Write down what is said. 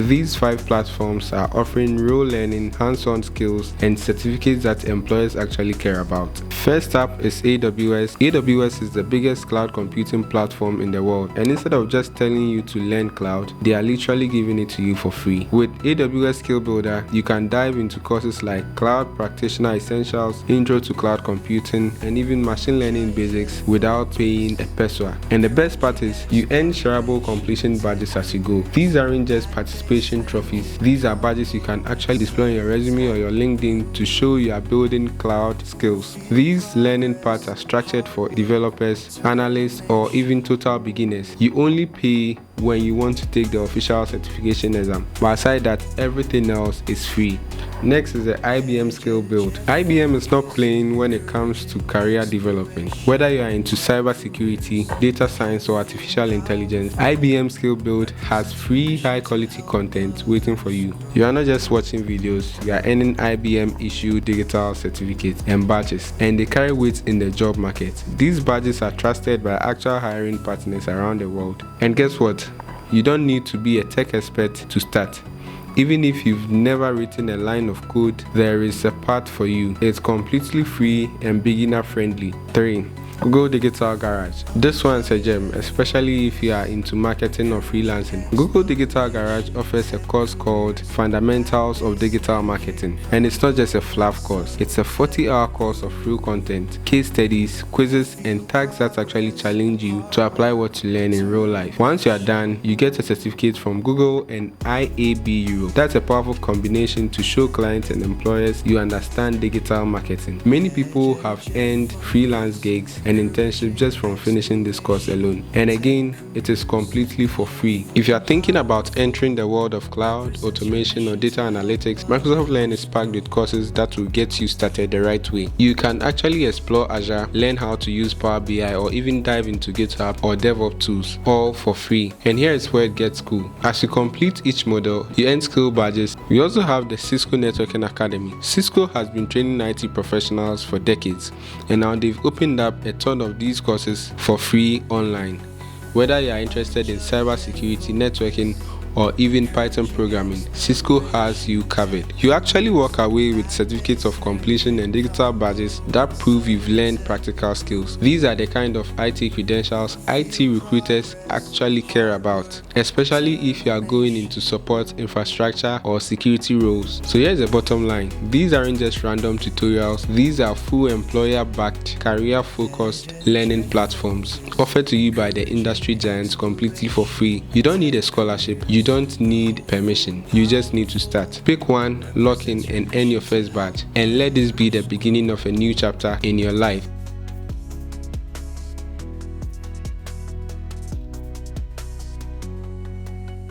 These 5 platforms are offering real learning, hands-on skills, and certificates that employers actually care about. First up is AWS. AWS is the biggest cloud computing platform in the world, and instead of just telling you to learn cloud, they are literally giving it to you for free. With AWS Skill Builder, you can dive into courses like Cloud Practitioner Essentials, Intro to Cloud Computing, and even Machine Learning Basics without paying a peso. And the best part is, you earn shareable completion badges as you go. These aren't just participation trophies. These are badges you can actually display on your resume or your LinkedIn to show you are building cloud skills. These learning paths are structured for developers, analysts, or even total beginners. You only pay when you want to take the official certification exam, but aside that, everything else is free. Next is the IBM Skill Build. IBM is not playing when it comes to career development. Whether you are into cybersecurity, data science, or artificial intelligence, IBM Skill Build has free high-quality content waiting for you. You are not just watching videos, you are earning IBM issued digital certificates and badges, and they carry weight in the job market. These badges are trusted by actual hiring partners around the world. And guess what? You don't need to be a tech expert to start. Even if you've never written a line of code, there is a path for you. It's completely free and beginner friendly. 3. Google Digital Garage. This one's a gem, especially if you are into marketing or freelancing. Google Digital Garage offers a course called Fundamentals of Digital Marketing, and it's not just a fluff course. It's a 40-hour course of real content, case studies, quizzes, and tags that actually challenge you to apply what you learn in real life. Once you are done, you get a certificate from Google and IAB Europe. That's a powerful combination to show clients and employers you understand digital marketing. Many people have earned freelance gigs and internship just from finishing this course alone. And again, it is completely for free. If you are thinking about entering the world of cloud, automation, or data analytics, Microsoft Learn is packed with courses that will get you started the right way. You can actually explore Azure, learn how to use Power BI, or even dive into GitHub or DevOps tools, all for free. And here is where it gets cool. As you complete each module, you earn skill badges. We also have the Cisco Networking Academy. Cisco has been training IT professionals for decades, and now they've opened up a ton of these courses for free online. Whether you are interested in cybersecurity, networking, or even Python programming, Cisco has you covered. You actually walk away with certificates of completion and digital badges that prove you've learned practical skills. These are the kind of IT credentials IT recruiters actually care about, especially if you are going into support, infrastructure, or security roles. So here's the bottom line. These aren't just random tutorials. These are full employer-backed, career-focused learning platforms offered to you by the industry giants completely for free. You don't need a scholarship. You don't need permission. You just need to start. Pick one, lock in, and earn your first badge. And let this be the beginning of a new chapter in your life.